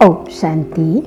ओम शांति।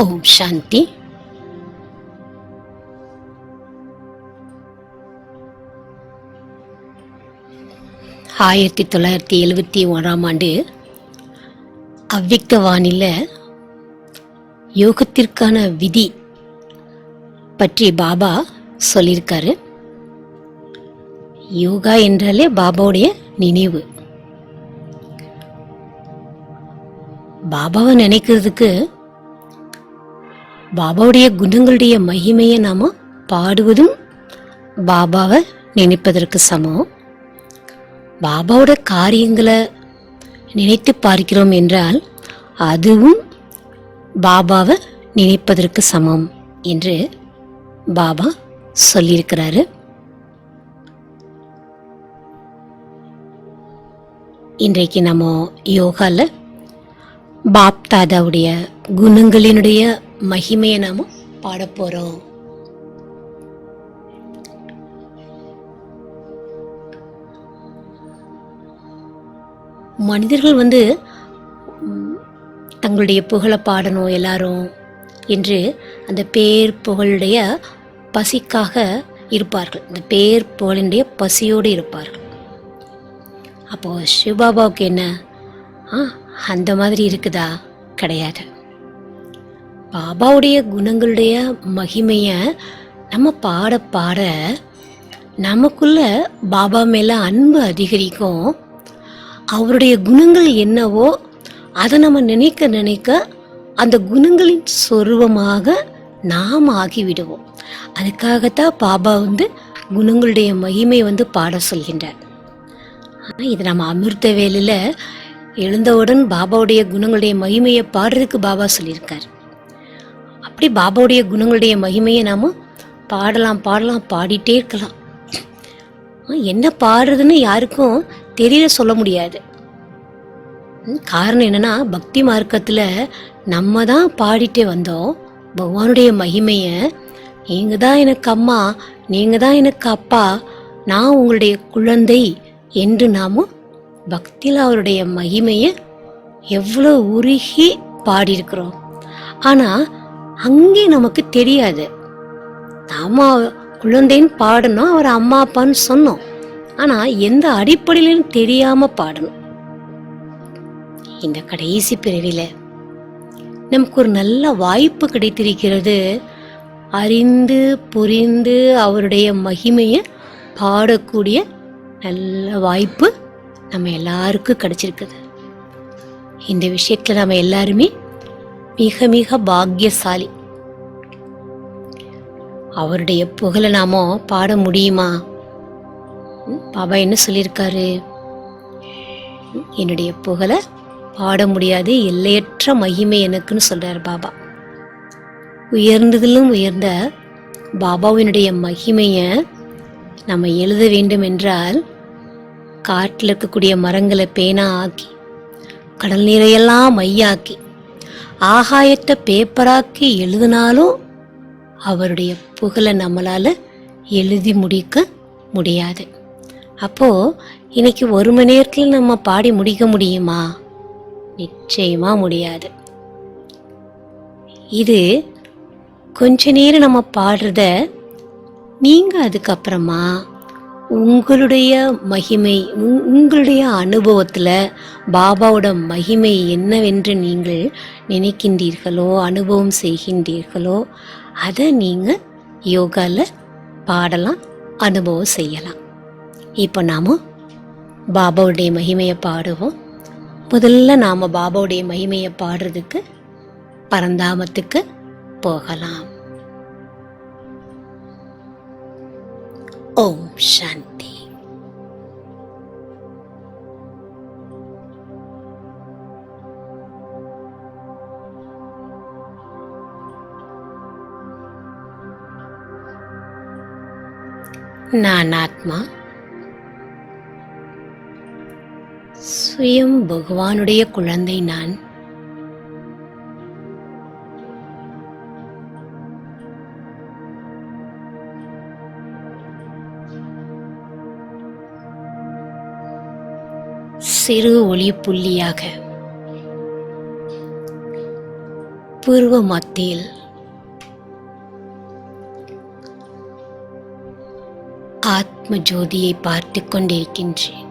ஓம் சாந்தி. ஆயிரத்தி 1971 அவ்விக்த வானில யோகத்திற்கான விதி பற்றி பாபா சொல்லியிருக்காரு. யோகா என்றாலே பாபாவுடைய நினைவு. பாபாவை நினைக்கிறதுக்கு பாபாவுடைய குணங்களுடைய மகிமையை நாம பாடுவதும் பாபாவை நினைப்பதற்கு சமம். பாபாவோட காரியங்களை நினைத்து பார்க்கிறோம் என்றால் அதுவும் பாபாவை நினைப்பதற்கு சமம் என்று பாபா சொல்லியிருக்கிறாரு. இன்றைக்கு நம்ம யோகால பாப் தாதாவுடைய குணங்களினுடைய மகிமையை நாம பாட போறோம். மனிதர்கள் தங்களுடைய புகழை பாடணும் எல்லாரும் என்று அந்த பேர் புகழுடைய பசிக்காக இருப்பார்கள். இந்த பேர் புகழுடைய பசியோடு இருப்பார்கள். அப்போ சிவபாபாவுக்கு என்ன அந்த மாதிரி இருக்குதா? கிடையாது. பாபாவுடைய குணங்களுடைய மகிமைய நம்ம பாட பாட நமக்குள்ள பாபா மேல அன்பு அதிகரிக்கும். அவருடைய குணங்கள் என்னவோ அதை நம்ம நினைக்க நினைக்க அந்த குணங்களின் சொருவமாக நாம் ஆகிவிடுவோம். அதுக்காகத்தான் பாபா குணங்களுடைய மகிமை பாட சொல்கின்றார். ஆனால் இது நம்ம அமிர்த வேலையில எழுந்தவுடன் பாபாவுடைய குணங்களுடைய மகிமையை பாடுறதுக்கு பாபா சொல்லியிருக்கார். அப்படி பாபாவுடைய குணங்களுடைய மகிமையை நாம பாடலாம் பாடிட்டே இருக்கலாம். என்ன பாடுறதுன்னு யாருக்கும் தெரியல, சொல்ல முடியாது. காரணம் என்னன்னா, பக்தி மார்க்கத்துல நம்ம தான் பாடிட்டே வந்தோம் பகவானுடைய மகிமைய. நீங்க தான் எனக்கு அம்மா, நீங்க தான் எனக்கு அப்பா, நான் உங்களுடைய குழந்தை என்று நாம பக்தியில் அவருடைய மகிமைய எவ்வளவு உருகி பாடியிருக்கிறோம். ஆனா அங்கே நமக்கு தெரியாது. நாம குழந்தைன்னு பாடணும், அவர் அம்மா அப்பான்னு சொன்னோம். ஆனா எந்த அடிப்படையிலும் தெரியாம பாடணும். இந்த கடைசி பிறவில நமக்கு ஒரு நல்ல வாய்ப்பு கிடைத்திருக்கிறது. அறிந்து புரிந்து அவருடைய மகிமைய பாடக்கூடிய நல்ல வாய்ப்பு நம்ம எல்லாருக்கும் கிடைச்சிருக்குது. இந்த விஷயத்துல நம்ம எல்லாருமே மிக மிக பாக்கியசாலி. அவருடைய புகழை நாம பாட முடியுமா? பாபா என்ன சொல்லியிருக்காரு? என்னுடைய புகழை பாட முடியாது, எல்லையற்ற மகிமை எனக்குன்னு சொல்றாரு பாபா. உயர்ந்ததிலும் உயர்ந்த பாபாவினுடைய மகிமைய நம்ம எழுத வேண்டும் என்றால் காட்டில் இருக்கக்கூடிய மரங்களை பேனா ஆக்கி, கடல் நீரையெல்லாம் மையாக்கி, ஆகாயத்தை பேப்பராக்கி எழுதினாலும் அவருடைய புகழை நம்மளால எழுதி முடிக்க முடியாது. அப்போ இன்னைக்கு 1 மணி நேரத்தில் நம்ம பாடி முடிக்க முடியுமா? நிச்சயமா முடியாது. இது கொஞ்ச நேரம் நம்ம பாடுறத நீங்க அதுக்கப்புறமா உங்களுடைய மகிமை, உங்களுடைய அனுபவத்துல பாபாவோட மகிமை என்னவென்று நீங்கள் நினைக்கின்றீர்களோ, அனுபவம் செய்கின்றீர்களோ, அதை நீங்க யோகால பாடலாம், அனுபவம் செய்யலாம். இப்போ நாம பாபாவுடைய மகிமையை பாடுவோம். முதல்ல நாம பாபாவுடைய மகிமையை பாடுறதுக்கு பரந்தாமத்துக்கு போகலாம். ஓம் சாந்தி. நான் ஆத்மா, சுயம் பகவானுடைய குழந்தை. நான் சிறு ஒளி புள்ளியாக பூர்வ மத்தியில் ஆத்ம ஜோதியை பார்த்து கொண்டிருக்கின்றேன்.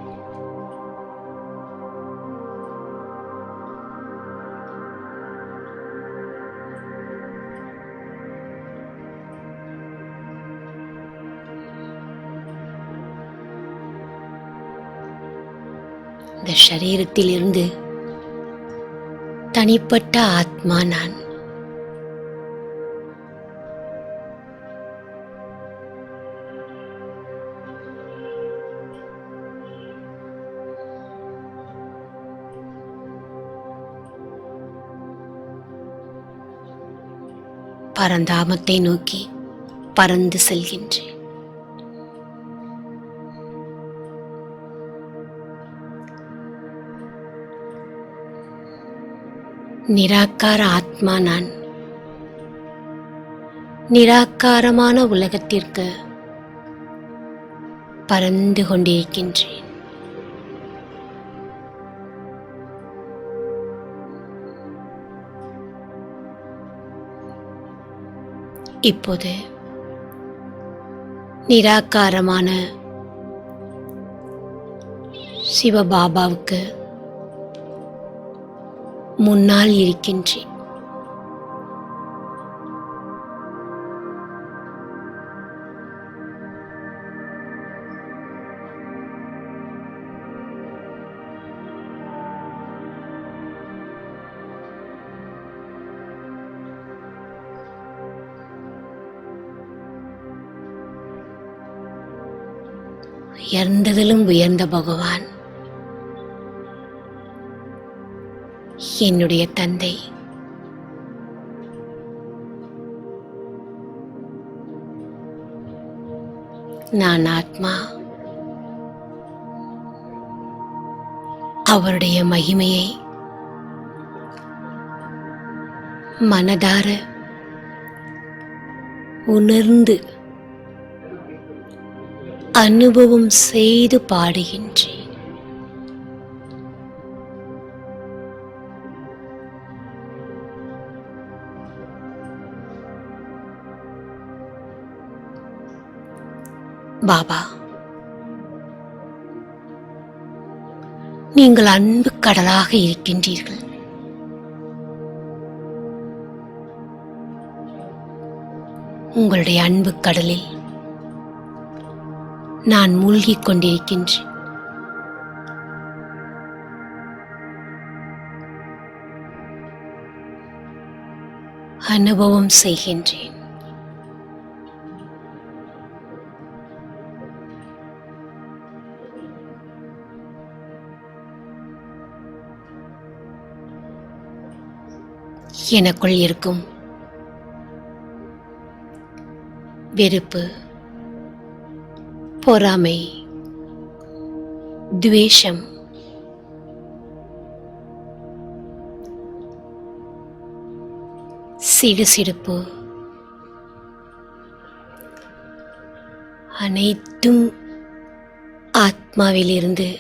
இந்த சரீரத்தில் இருந்து தனிப்பட்ட ஆத்மா நான். பரந்தாமத்தை நோக்கி பறந்து செல்கின்றேன். நிராகார ஆத்மா நான். நிராகாரமான உலகத்திற்கு பறந்து கொண்டிருக்கின்றேன். இப்போது நிராகாரமான சிவபாபாவுக்கு முன்னால் இருக்கின்றேன். உயர்ந்ததிலும் உயர்ந்த பகவான் என்னுடைய தந்தை. நான் ஆத்மா. அவருடைய மகிமையை மனதார உணர்ந்து அனுபவம் செய்து பாடுகின்றேன். பாபா, நீங்கள் அன்பு கடலாக இருக்கின்றீர்கள். உங்களுடைய அன்பு கடலில் நான் மூழ்கிக் கொண்டிருக்கின்றேன். அனுபவம் செய்கின்றேன். எனக்குள் இருக்கும் வெறுப்பு, பொறாமை, துவேஷம், சிடுசிடுப்பு அனைத்தும் ஆத்மாவிலிருந்து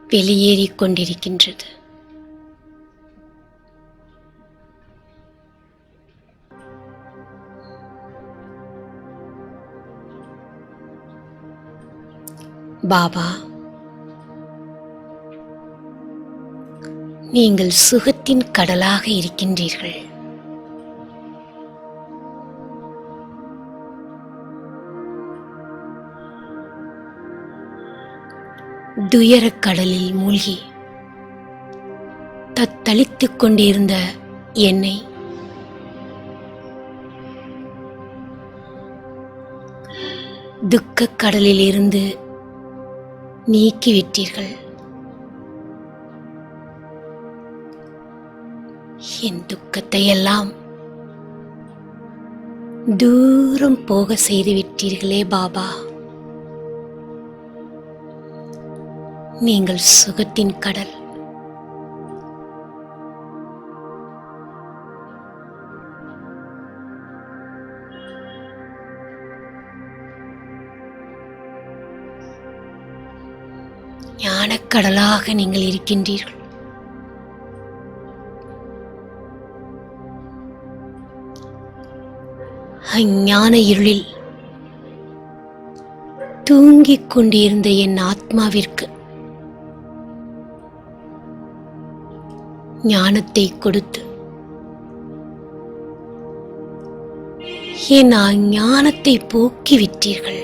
வெளியேறிக் கொண்டிருக்கின்றது. பாபா, நீங்கள் சுகத்தின் கடலாக இருக்கின்றீர்கள். துயரக் கடலில் மூழ்கி தத்தளித்துக் கொண்டிருந்த என்னை துக்கக் கடலில் இருந்து நீக்கிவிட்டீர்கள். என் துக்கத்தை எல்லாம் தூரம் போக செய்து விட்டீர்களே பாபா. நீங்கள் சுகத்தின் கடல். ஞானக்கடலாக நீங்கள் இருக்கின்றீர்கள். அஞ்ஞான இருளில் தூங்கிக் கொண்டிருந்த என் ஆத்மாவிற்கு ஞானத்தை கொடுத்து என் அஞ்ஞானத்தை போக்கிவிட்டீர்கள்.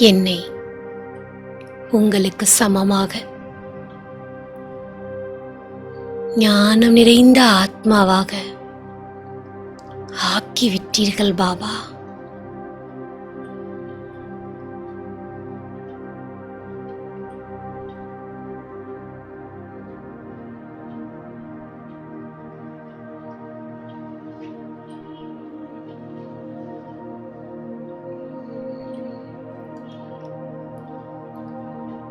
என்னை உங்களுக்கு சமமாக ஞானம் நிறைந்த ஆத்மாவாக ஆக்கிவிட்டீர்கள் பாபா.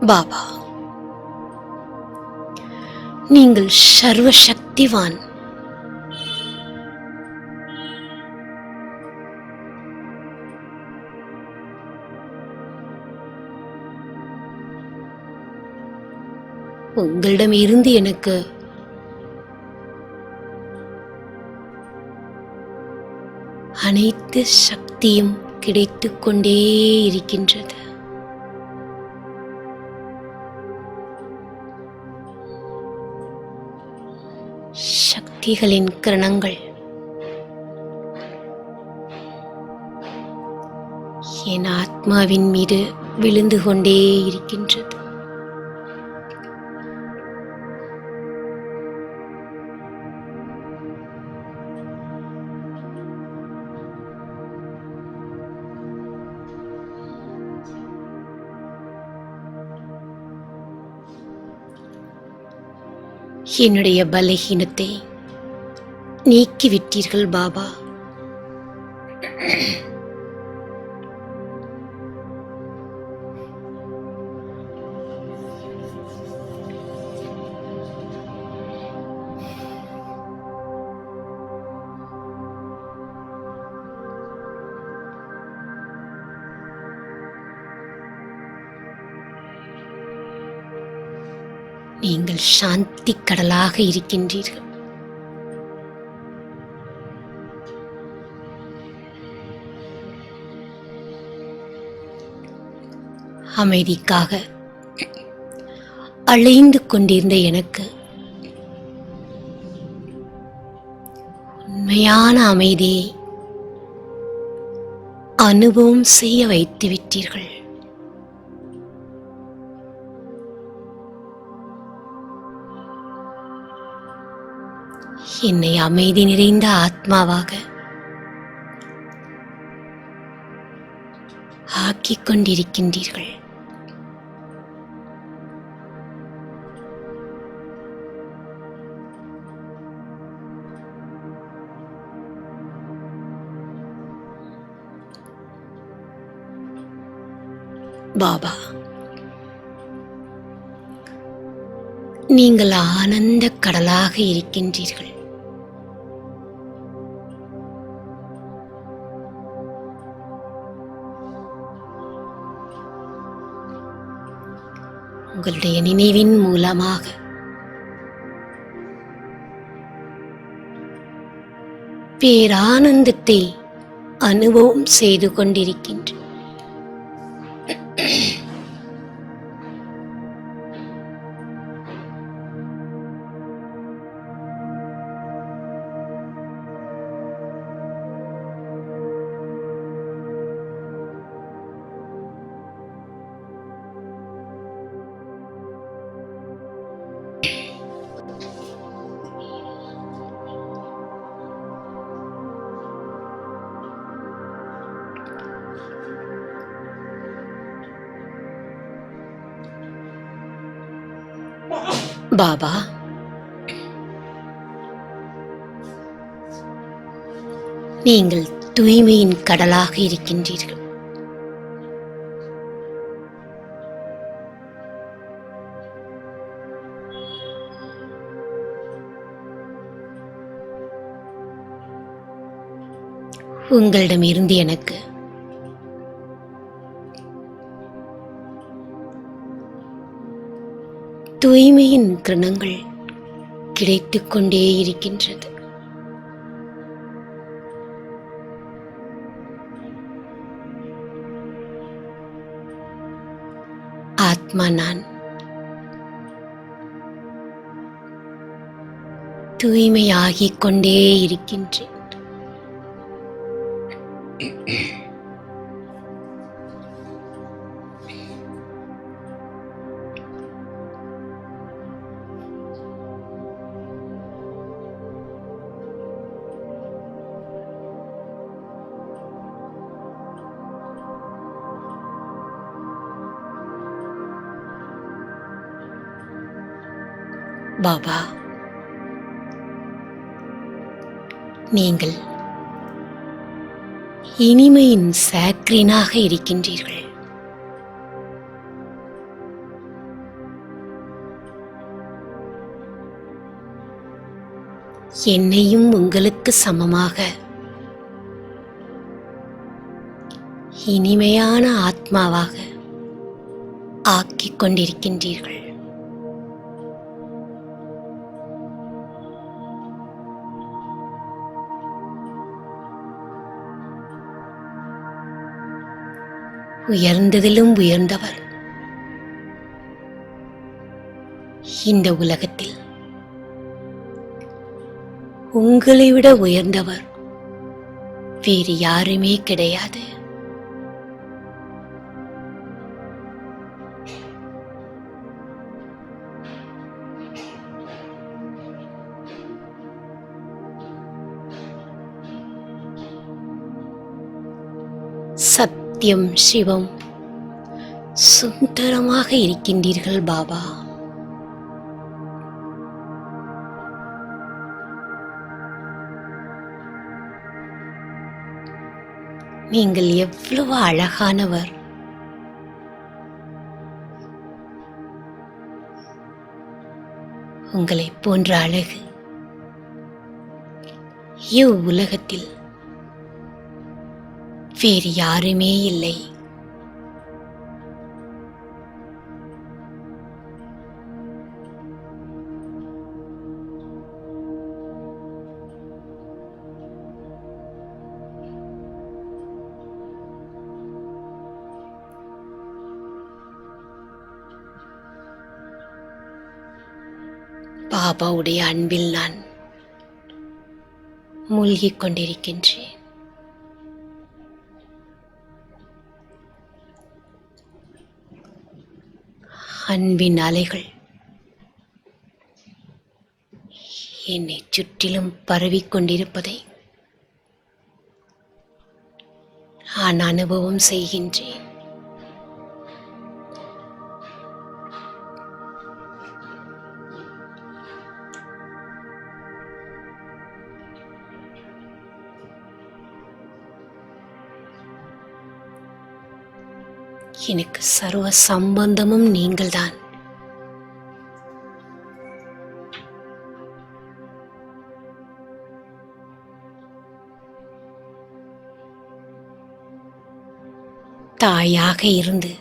பாபா, நீங்கள் சர்வ சக்திவான். உங்களிடம் இருந்து எனக்கு அனைத்து சக்தியும் கிடைத்துக் கொண்டே இருக்கின்றது. சக்திகளின் கிரணங்கள் என் ஆத்மாவின் மீது விழுந்து கொண்டே இருக்கின்றது. என்னுடைய பலஹீனத்தை நீக்கிவிட்டீர்கள் பாபா. நீங்கள் சாந்தி கடலாக இருக்கின்றீர்கள். அமைதிக்காக அலைந்து கொண்டிருந்த எனக்கு உண்மையான அமைதியை அனுபவம் செய்ய வைத்து விட்டீர்கள். என்னை அமைதி நிறைந்த ஆத்மாவாக ஆக்கிக் கொண்டிருக்கின்றீர்கள். பாபா, நீங்கள் ஆனந்த கடலாக இருக்கின்றீர்கள். உங்களுடைய நினைவின் மூலமாக பேரானந்தத்தை அனுபவம் செய்து கொண்டிருக்கின்றேன். பாபா, நீங்கள் தூய்மையின் கடலாக இருக்கின்றீர்கள். உங்களிடமிருந்து எனக்கு தூய்மையின் கிரணங்கள் கிடைத்துக் கொண்டே இருக்கின்றது. ஆத்மா நான் தூய்மையாகிக் கொண்டே இருக்கின்றேன். பாபா, நீங்கள் இனிமையின் சாக்ரீனாக இருக்கின்றீர்கள். என்னையும் உங்களுக்கு சமமாக இனிமையான ஆத்மாவாக ஆக்கிக் கொண்டிருக்கின்றீர்கள். உயர்ந்ததிலும் உயர்ந்தவர் இந்த உலகத்தில் உங்களை விட உயர்ந்தவர் வேறு யாருமே கிடையாது. சத்தியம் சிவம் சுந்தரமாக இருக்கின்றீர்கள் பாபா. நீங்கள் எவ்வளவு அழகானவர். உங்களை போன்ற அழகு இவ்வுலகத்தில் வேறு யாருமே இல்லை. பாபாவுடைய அன்பில் நான் மூழ்கிக் கொண்டிருக்கின்றேன். அன்பின் அலைகள் என்னை சுற்றிலும் பரவிக்கொண்டிருப்பதை நான் அனுபவம் செய்கின்றேன். எனக்கு சர்வ சம்பந்தமும் நீங்கள்தான். தாயாக இருந்து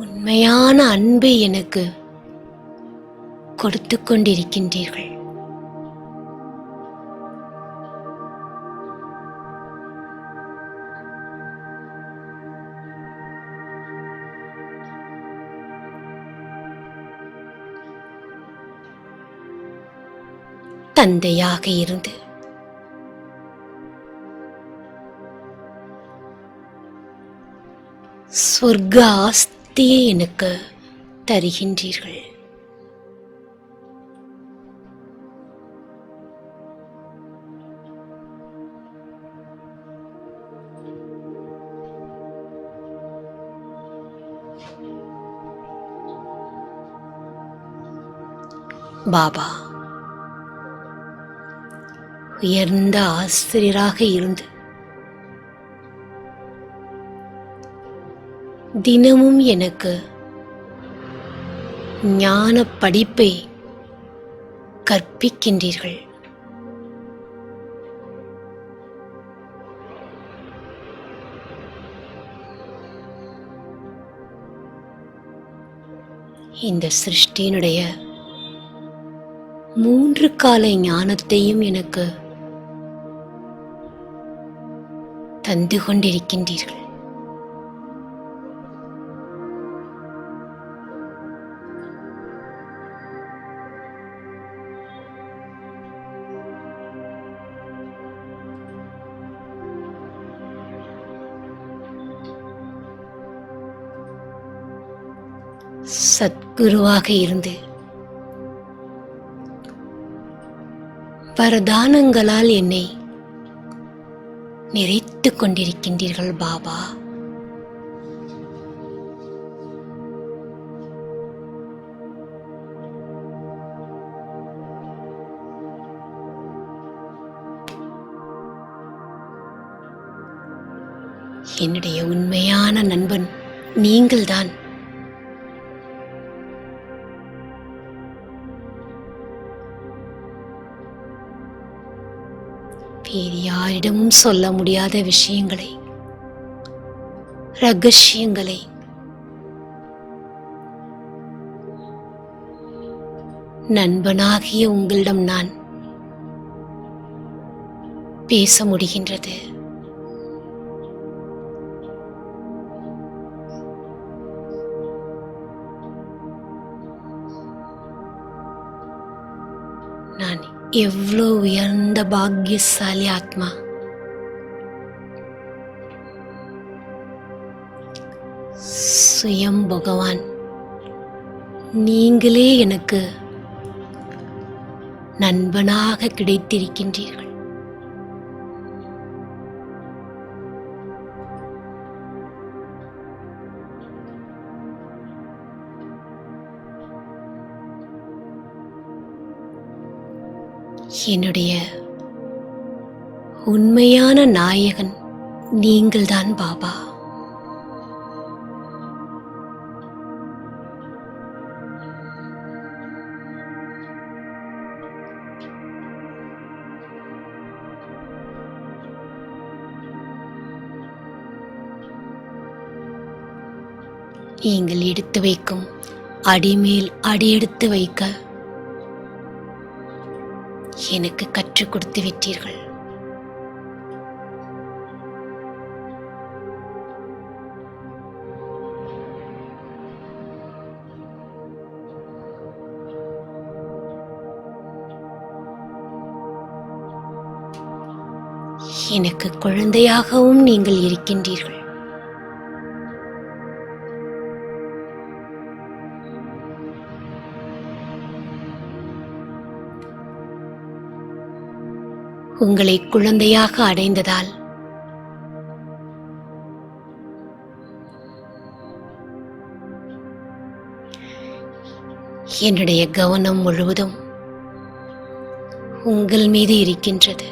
உண்மையான அன்பை எனக்கு கொடுத்து கொண்டிருக்கின்றீர்கள். தந்தையாக இருந்து சொர்க்க ஆஸ்தியை எனக்கு தருகின்றீர்கள். பாபா உயர்ந்த ஆசிரியராக இருந்து தினமும் எனக்கு ஞான படிப்பை கற்பிக்கின்றீர்கள். இந்த சிருஷ்டியினுடைய 3 கால ஞானத்தையும் எனக்கு தந்து கொண்டிருக்கின்றீர்கள். சத்குருவாக இருந்து வரதானங்களால் என்னை நிறைத்துக் கொண்டிருக்கின்றீர்கள் பாபா. என்னுடைய உண்மையான நண்பன் நீங்கள்தான். வேறு யாரிடமும் சொல்ல முடியாத விஷயங்களை, ரகசியங்களை நண்பனாகிய உங்களிடம் நான் பேச முடிகின்றது. நான் எவ்வளோ உயர்ந்த பாக்கியசாலி ஆத்மா. சுயம் பகவான் நீங்களே எனக்கு நண்பனாக கிடைத்திருக்கின்றீர்கள். என்னுடைய உண்மையான நாயகன் நீங்கள்தான் பாபா. நீங்கள் எடுத்து வைக்கும் அடிமேல் அடியெடுத்து வைக்க எனக்கு கற்றுக் கொடுத்து விட்டீர்கள். எனக்கு குழந்தையாகவும் நீங்கள் இருக்கின்றீர்கள். உங்களை குழந்தையாக அடைந்ததால் என்னுடைய கவனம் முழுவதும் உங்கள் மீது இருக்கின்றது.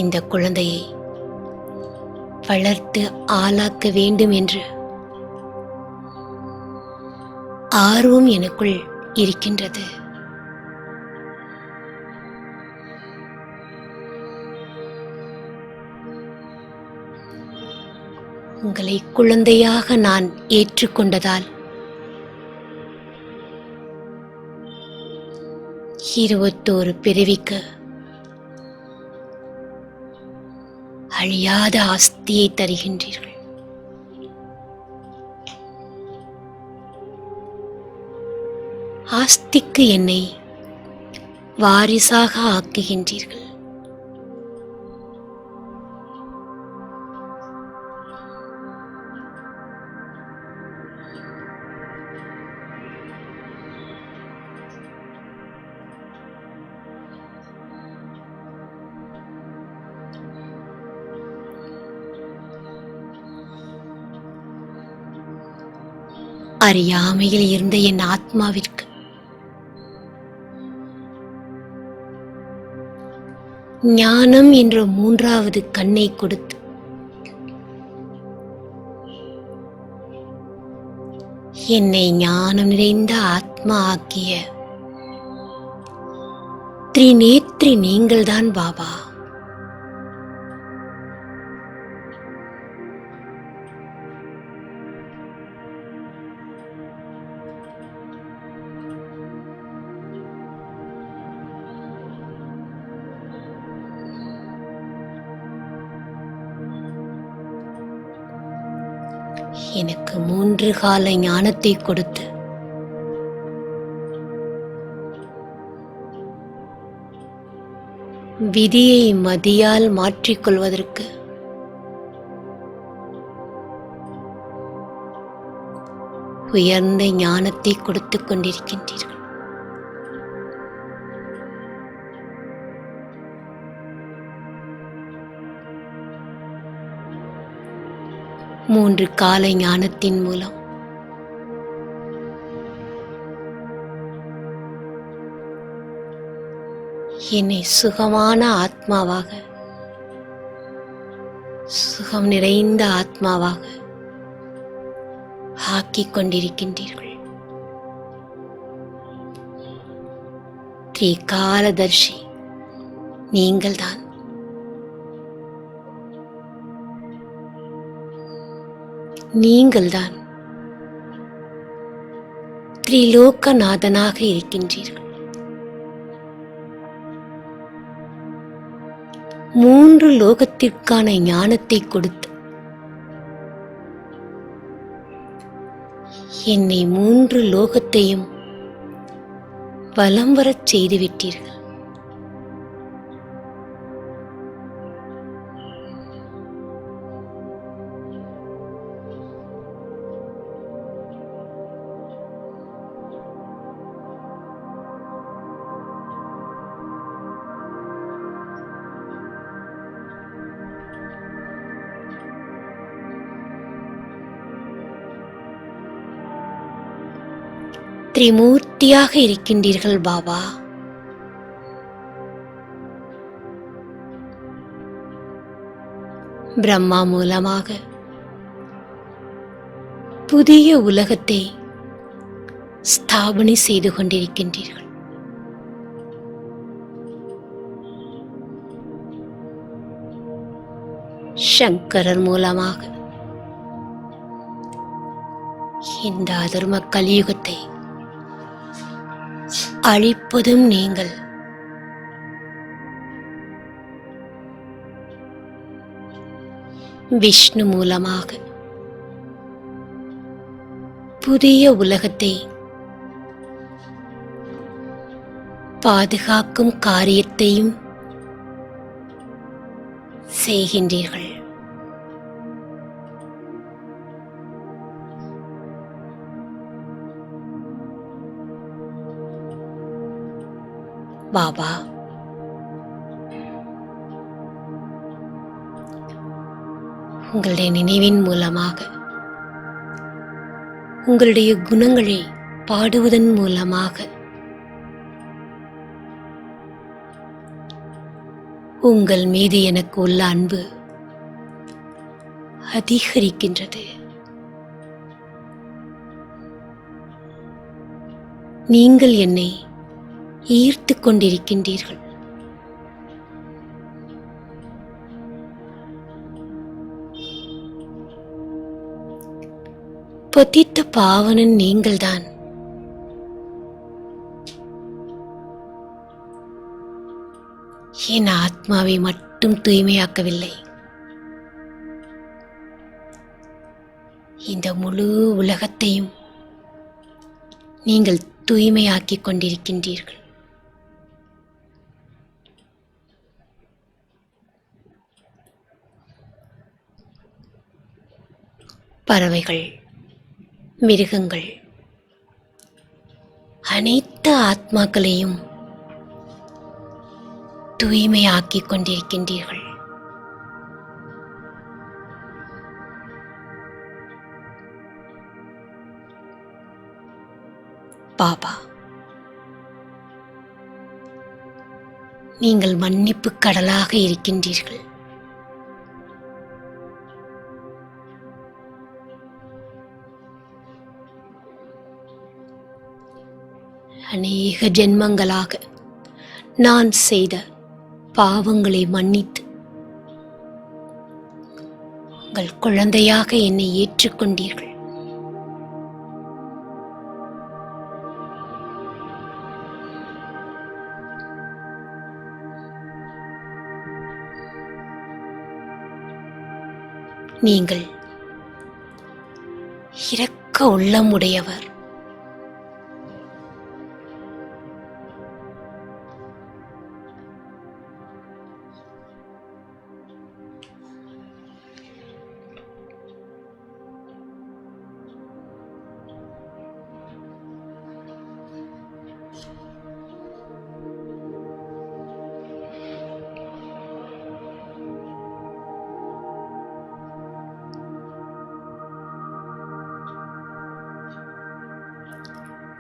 இந்த குழந்தையை வளர்த்து ஆளாக்க வேண்டும் என்று ஆர்வம் எனக்குள் இருக்கின்றது. உங்களை குழந்தையாக நான் ஏற்றுக்கொண்டதால் 21 பிறவிக்கு அழியாத ஆஸ்தியை தருகின்றீர்கள். ஆஸ்திக்கு என்னை வாரிசாக ஆக்குகின்றீர்கள். அறியாமையில் இருந்த என் ஆத்மாவிற்கு ஞானம் என்ற 3வது கண்ணை கொடுத்து என்னை ஞானம் நிறைந்த ஆத்மா ஆக்கிய திரிநேத்ரி நீங்கள்தான் பாபா. எனக்கு 3 கால ஞானத்தை கொடுத்து விதியை மதியால் மாற்றிக்கொள்வதற்கு உயர்ந்த ஞானத்தை கொடுத்துக் கொண்டிருக்கின்றீர்கள். மூன்று கால ஞானத்தின் மூலம் என்னை சுகமான ஆத்மாவாக, சுகம் நிறைந்த ஆத்மாவாக ஆக்கிக் கொண்டிருக்கின்றீர்கள். திரிகாலதர்ஷி நீங்கள்தான். நீங்கள்தான் திரிலோகநாதனாக இருக்கின்றீர்கள். 3 லோகத்திற்கான ஞானத்தை கொடுத்து என்னை 3 லோகத்தையும் வலம் வரச் செய்துவிட்டீர்கள். திரிமூர்த்தியாக இருக்கின்றீர்கள் பாபா. பிரம்மா மூலமாக புதிய உலகத்தை ஸ்தாபனை செய்து கொண்டிருக்கின்றீர்கள். சங்கரர் மூலமாக இந்த அதர்ம கலியுகத்தை அழிப்பதும் நீங்கள். விஷ்ணு மூலமாக புதிய உலகத்தை பாதுகாக்கும் காரியத்தையும் செய்கின்றீர்கள். பாபா, உங்களுடைய நினைவின் மூலமாக, உங்களுடைய குணங்களை பாடுவதன் மூலமாக உங்கள் மீது எனக்கு உள்ள அன்பு அதிகரிக்கின்றது. நீங்கள் என்னை ஈர்த்துக் கொண்டிருக்கின்றீர்கள். பதித்த பாவனன் நீங்கள்தான். என் ஆத்மாவை மட்டும் தூய்மையாக்கவில்லை, இந்த முழு உலகத்தையும் நீங்கள் தூய்மையாக்கிக் கொண்டிருக்கின்றீர்கள். பறவைகள், மிருகங்கள், அனைத்து ஆத்மாக்களையும் தூய்மையாக்கிக் கொண்டிருக்கின்றீர்கள். பாபா, நீங்கள் மன்னிப்பு கடலாக இருக்கின்றீர்கள். அநேக ஜென்மங்களாக நான் செய்த பாவங்களை மன்னித்து உங்கள் குழந்தையாக என்னை ஏற்றுக்கொண்டீர்கள். நீங்கள் இரக்க உள்ளம் உடையவர்.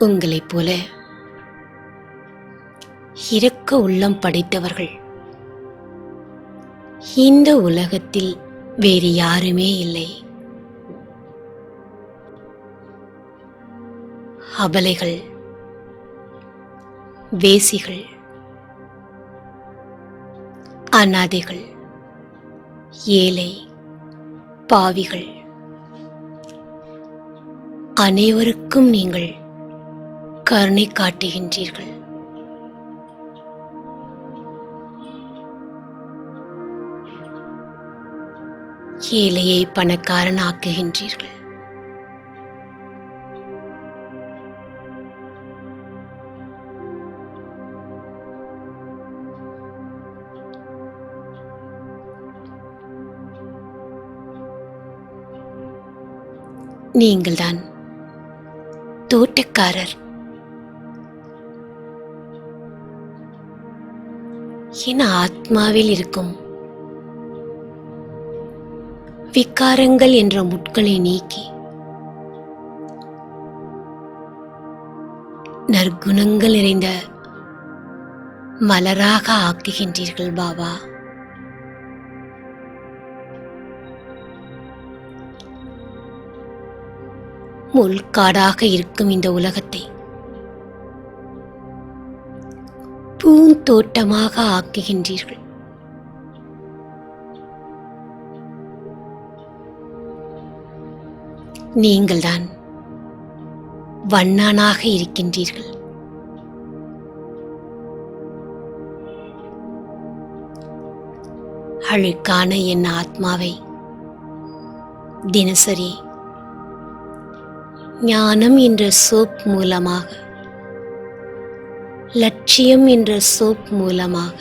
உங்களைப் போல இரக்க உள்ளம் படைத்தவர்கள் இந்த உலகத்தில் வேறு யாருமே இல்லை. அபலைகள், வேசிகள், அநாதைகள், ஏழை, பாவிகள் அனைவருக்கும் நீங்கள் கருணை காட்டுகின்றீர்கள். ஏழையை பணக்காரன் ஆக்குகின்றீர்கள். நீங்கள்தான் தோட்டக்காரர். என் ஆத்மாவில் இருக்கும் விகாரங்கள் என்ற முட்களை நீக்கி நற்குணங்கள் நிறைந்த மலராக ஆக்குகின்றீர்கள் பாபா. முள்காடாக இருக்கும் இந்த உலகத்தை பூந்தோட்டமாக ஆக்குகின்றீர்கள். நீங்கள்தான் வண்ணானாக இருக்கின்றீர்கள். அழுக்கான என் ஆத்மாவை தினசரி ஞானம் என்ற சோப் மூலமாக, லட்சியம் என்ற சோப் மூலமாக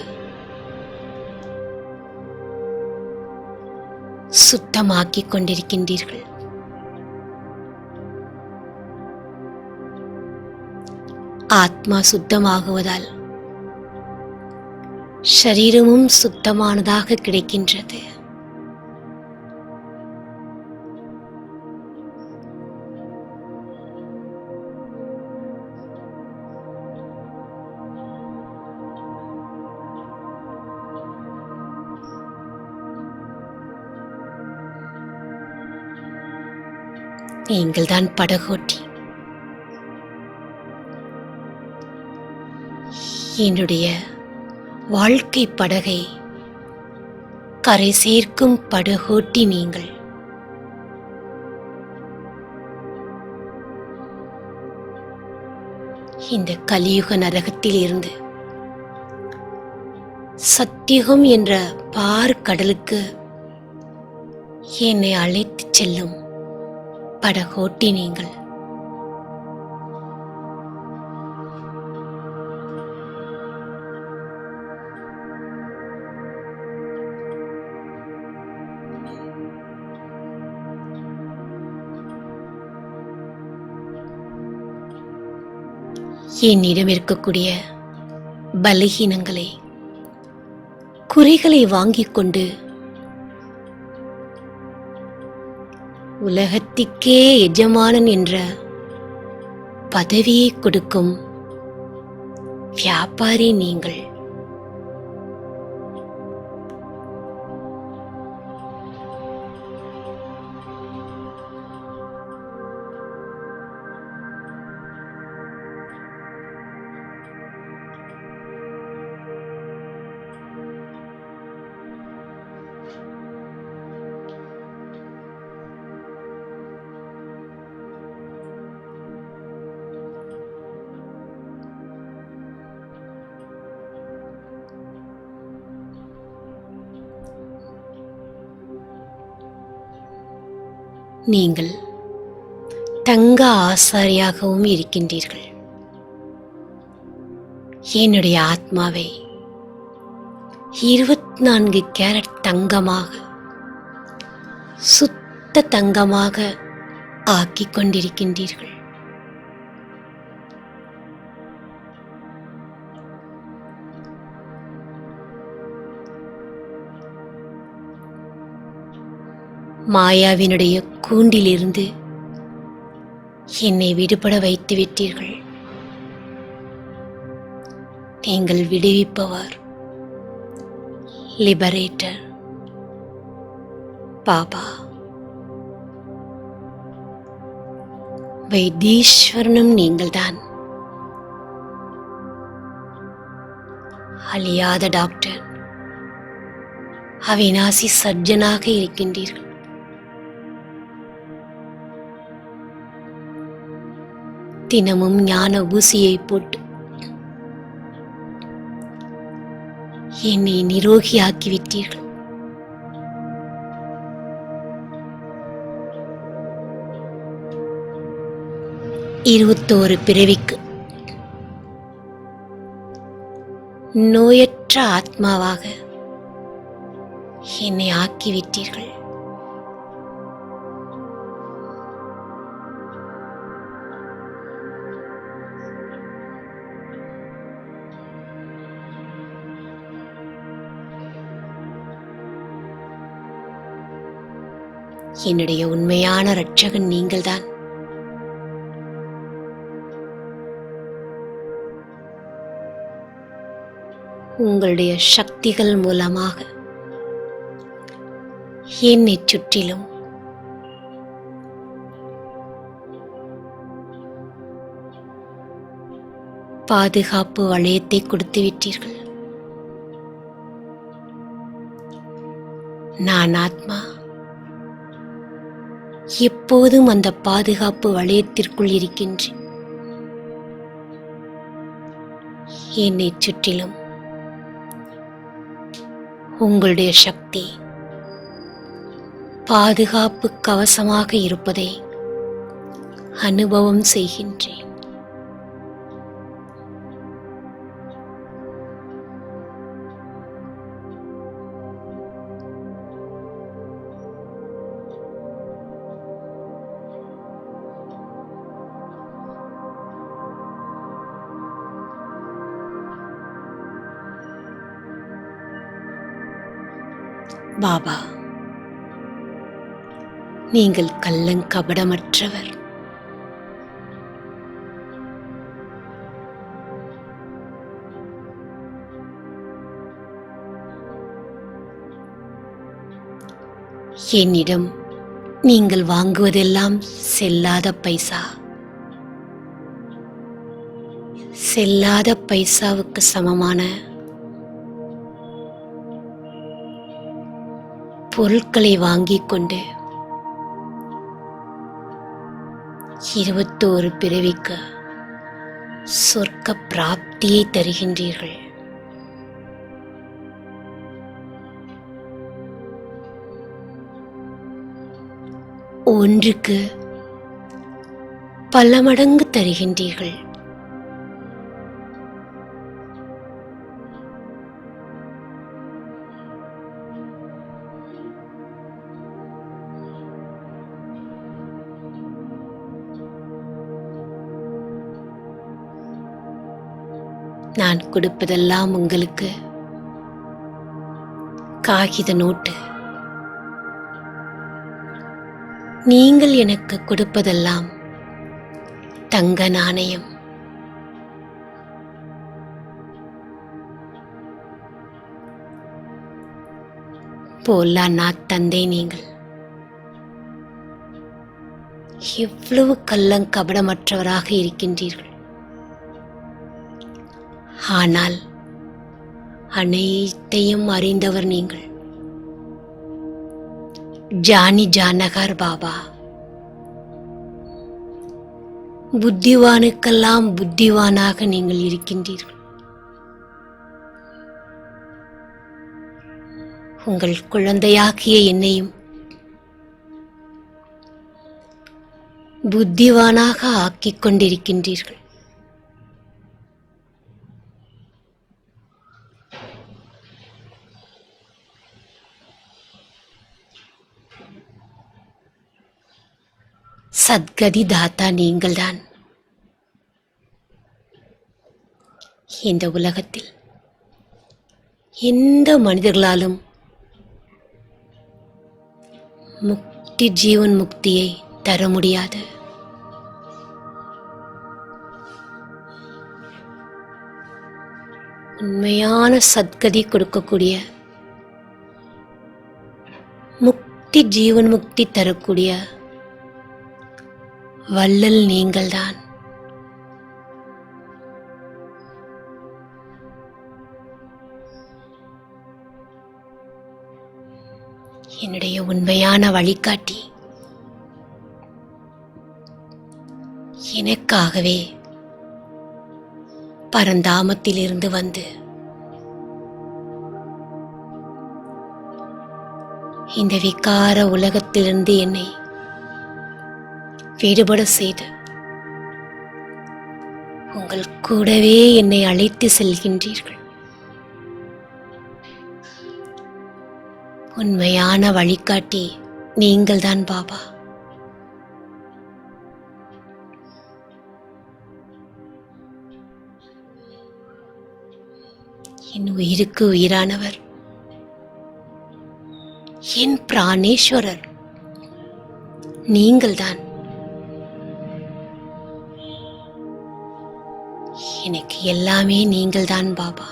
சுத்தமாக்கிக் கொண்டிருக்கின்றீர்கள். ஆத்மா சுத்தமாகுவதால் ஷரீரமும் சுத்தமானதாக கிடைக்கின்றது. நீங்கள்தான் படகோட்டி. என்னுடைய வாழ்க்கை படகை கரை சேர்க்கும் படகோட்டி நீங்கள். இந்த கலியுக நரகத்தில் இருந்து சத்தியுகம் என்ற பார்க்கடலுக்கு என்னை அழைத்துச் செல்லும் படகோட்டி நீங்கள். என்னிடம் இருக்கக்கூடிய பலகீனங்களை, குறைகளை வாங்கிக் கொண்டு உலகத்திற்கே எஜமானன் என்ற பதவியை கொடுக்கும் வியாபாரி நீங்கள். நீங்கள் தங்க ஆசாரியாகவும் இருக்கின்றீர்கள். என்னுடைய ஆத்மாவை 24 கேரட் தங்கமாக, சுத்த தங்கமாக ஆக்கிக் கொண்டிருக்கின்றீர்கள். மாயாவினுடைய கூண்டிலிருந்து என்னை விடுபட வைத்து விட்டீர்கள். நீங்கள் விடுவிப்பவர், லிபரேட்டர், பாபா. வைத்தீஸ்வரனும் நீங்கள்தான். அழியாத டாக்டர், அவிநாசி சர்ஜனாக இருக்கின்றீர்கள். தினமும் ஞான ஊசியை போட்டு என்னை நிரோகியாக்கிவிட்டீர்கள். இருபத்தோரு பிறவிக்கு நோயற்ற ஆத்மாவாக என்னை ஆக்கிவிட்டீர்கள். என்னுடைய உண்மையான இரட்சகன் நீங்கள்தான். உங்களுடைய சக்திகள் மூலமாக என்னை சுற்றிலும் பாதுகாப்பு வளையத்தை கொடுத்து விட்டீர்கள். நான் ஆத்மா எப்போதும் அந்த பாதுகாப்பு வளையத்திற்குள் இருக்கின்றேன். என்னை சுற்றிலும் உங்களுடைய சக்தி பாதுகாப்பு கவசமாக இருப்பதை அனுபவம் செய்கின்றேன். பாபா, நீங்கள் கள்ளங்கபடமற்றவர். என்னிடம் நீங்கள் வாங்குவதெல்லாம் செல்லாத பைசா. செல்லாத பைசாவுக்கு சமமான பொருட்களை வாங்கிக் கொண்டு 21 பிறவிக்கு சொர்க்க பிராப்தியை தருகின்றீர்கள். ஒன்றுக்கு பல மடங்கு தருகின்றீர்கள். நான் கொடுப்பதெல்லாம் உங்களுக்கு காகித நோட்டு. நீங்கள் எனக்கு கொடுப்பதெல்லாம் தங்க நாணயம். போலா நாத் தந்தை, நீங்கள் எவ்வளவு கள்ளங்கபடமற்றவராக இருக்கின்றீர்கள். ஆனால் அனைத்தையும் அறிந்தவர் நீங்கள். ஜானி ஜானகர் பாபா. புத்திவானுக்கெல்லாம் புத்திவானாக நீங்கள் இருக்கின்றீர்கள். உங்கள் குழந்தையாகிய என்னையும் புத்திவானாக ஆக்கிக் கொண்டிருக்கின்றீர்கள். சத்கதி தாத்தா நீங்கள்தான். இந்த உலகத்தில் எந்த மனிதர்களாலும் முக்தி ஜீவன் முக்தியை தர முடியாது. உண்மையான சத்கதி கொடுக்கக்கூடிய, முக்தி ஜீவன் முக்தி தரக்கூடிய வள்ளல் நீங்கள்தான். என்னுடைய உண்மையான வழிகாட்டி எனக்காகவே பரந்தாமத்திலிருந்து வந்து இந்த விகார உலகத்திலிருந்து என்னை விடுபட செய்து உங்கள் கூடவே என்னை அழைத்து செல்கின்றீர்கள். உண்மையான வழிகாட்டி நீங்கள்தான் பாபா. என் உயிருக்கு உயிரானவர், என் பிராணேஸ்வரர் நீங்கள்தான். எனக்கு எல்லாமே நீங்கள்தான் பாபா.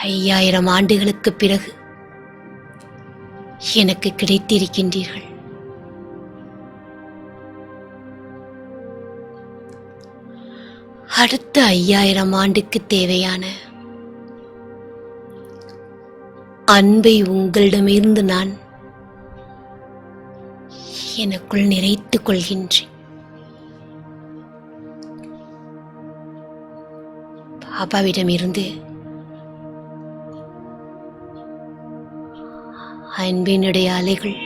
5000 ஆண்டுகளுக்கு பிறகு எனக்கு கிடைத்திருக்கின்றீர்கள். அடுத்த 5000 ஆண்டுக்கு தேவையான அன்பை உங்களிடமிருந்து நான் எனக்குள் நிறைத்துக் கொள்கின்றேன். பாபாவிடமிருந்து அன்பினுடைய அலைகள்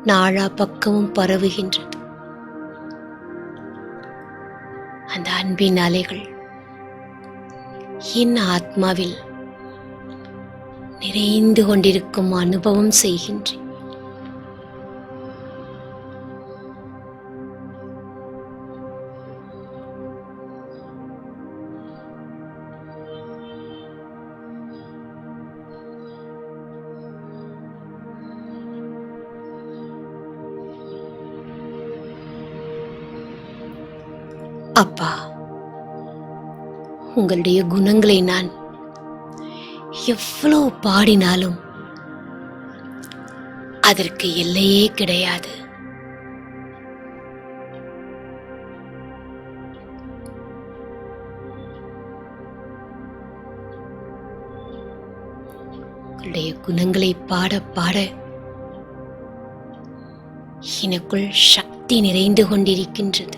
நாலா பக்கமும் பரவுகின்றது. அந்த அன்பின் அலைகள் என் ஆத்மாவில் நிறைந்து கொண்டிருக்கும் அனுபவம் செய்கின்றேன். அப்பா, உங்களுடைய குணங்களை நான் எவ்வளவு பாடினாலும் அதற்கு எல்லையே கிடையாது. உங்களுடைய குணங்களை பாட பாட எனக்குள் சக்தி நிறைந்து கொண்டிருக்கின்றது.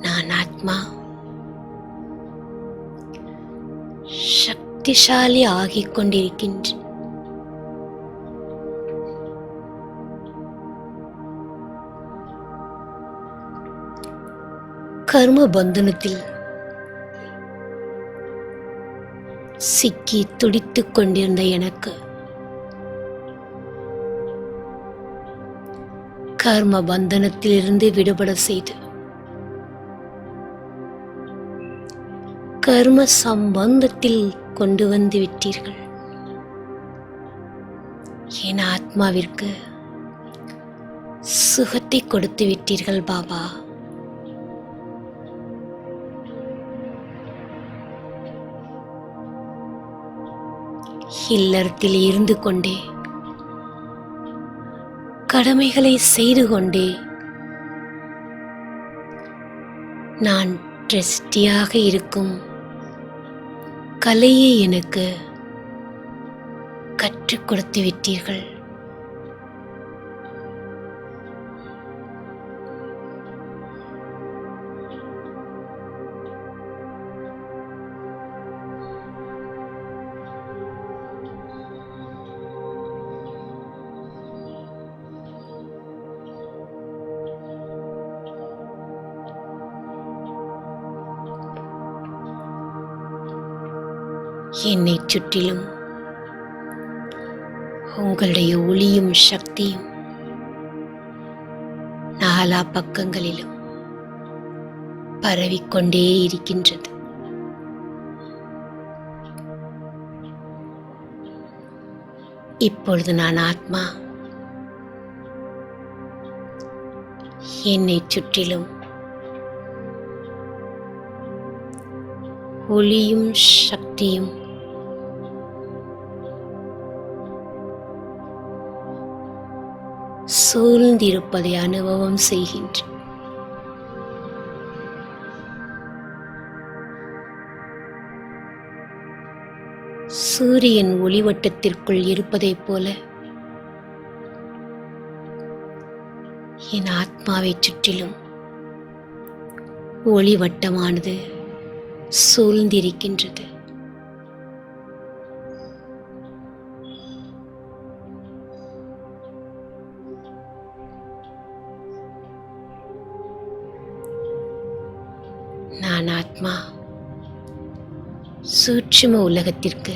நான் ஆத்மா சக்திசாலி ஆகிக் கொண்டிருக்கின்றேன். கர்ம பந்தனத்தில் சிக்கி துடித்துக் கொண்டிருந்த எனக்கு கர்ம பந்தனத்திலிருந்து விடுபட செய்து கர்ம சம்பந்தத்தில் கொண்டு வந்து விட்டீர்கள். என் ஆத்மாவிற்கு சுகத்தை கொடுத்து விட்டீர்கள் பாபா. இல்லறத்தில் இருந்து கொண்டே கடமைகளை செய்து கொண்டே நான் ட்ரஸ்டியாக இருக்கும் கலையை எனக்கு கற்றுக் கொடுத்து விட்டீர்கள். என்னை சுற்றிலும் உங்களுடைய ஒளியும் சக்தியும் நாலா பக்கங்களிலும் பரவிக்கொண்டே இருக்கின்றது. இப்பொழுது நான் ஆத்மா என்னை சுற்றிலும் ஒளியும் சக்தியும் சூழ்ந்திருப்பதை அனுபவம் செய்கின்றேன். சூரியன் ஒளிவட்டத்திற்குள் இருப்பதைப் போல என் ஆத்மாவை சுற்றிலும் ஒளிவட்டமானது சூழ்ந்திருக்கின்றது. நான் ஆத்மா சூட்சும உலகத்திற்கு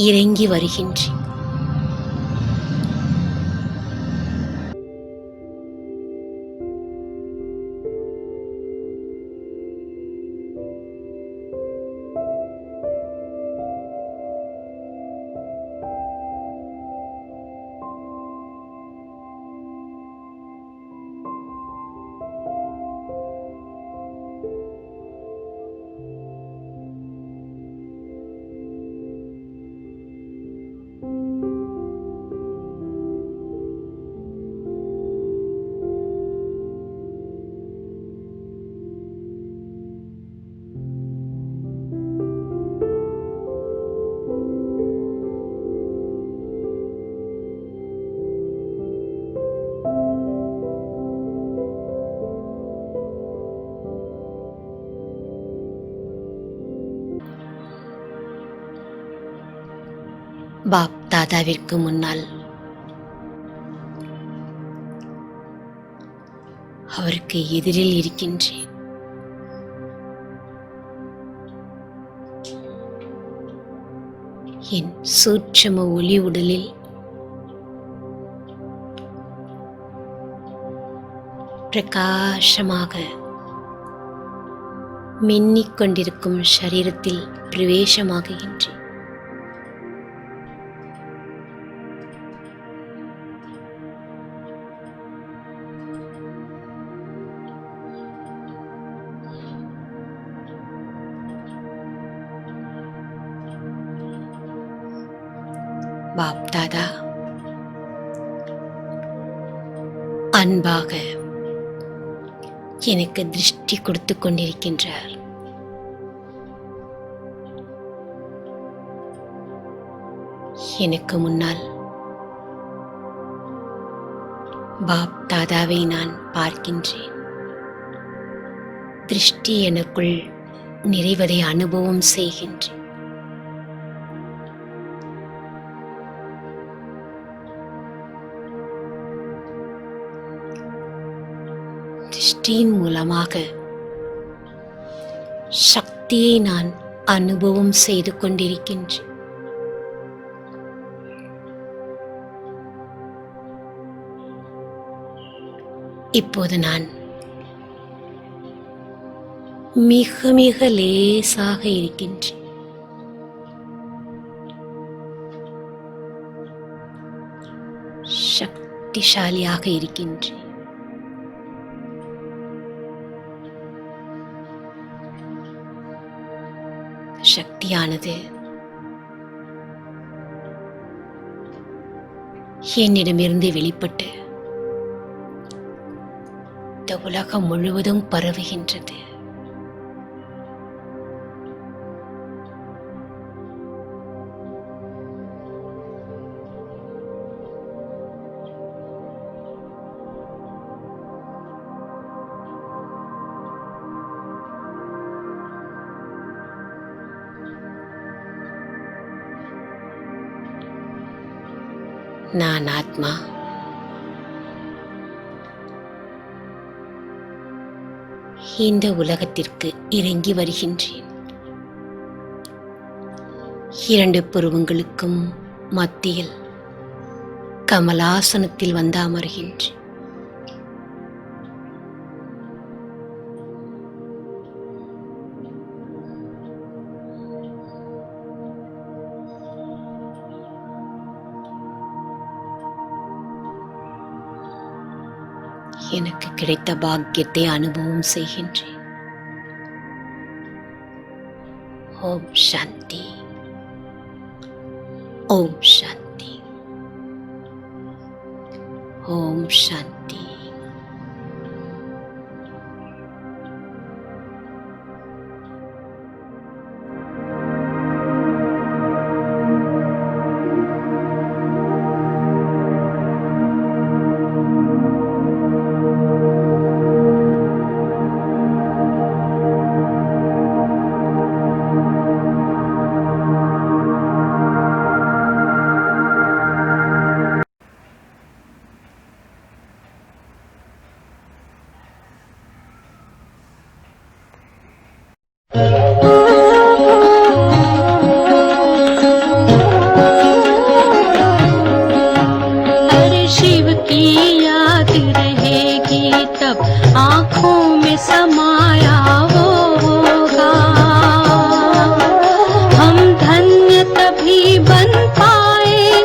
இறங்கி வருகின்றேன். பாப் தாதாவிற்கு முன்னால் அவருக்கு எதிரில் இருக்கின்றேன். என் சூட்சும ஒளி உடலில் பிரகாசமாக மின்னிக் கொண்டிருக்கும் சரீரத்தில் பிரவேசமாகுகின்றேன். பாப் தாதா அன்பாக எனக்கு திருஷ்டி கொடுத்து கொண்டிருக்கின்றார். எனக்கு முன்னால் பாப் தாதாவை நான் பார்க்கின்றேன். திருஷ்டி எனக்குள் நிறைவதை அனுபவம் செய்கின்றேன். திருஷ்டியின் மூலமாக சக்தியை நான் அனுபவம் செய்து கொண்டிருக்கின்றேன். இப்போது நான் மிக மிக லேசாக இருக்கின்றேன். சக்திசாலியாக இருக்கின்றேன். சக்தியானது என்னிடமிருந்து வெளிப்பட்டு இந்த உலகம் முழுவதும் பரவுகின்றது. நான் ஆத்மா இந்த உலகத்திற்கு இறங்கி வருகின்றேன். இரண்டு புருவங்களுக்கும் மத்தியில் கமலாசனத்தில் வந்து அமர்கின்றேன். எனக்கு கிடைத்த பாக்கியத்தை அனுபவம் செய்கின்றேன். ஓம் சாந்தி. ஓம் சாந்தி. ஓம் சாந்தி. आँखों में समाया वो होगा। हम धन्य तभी बन पाए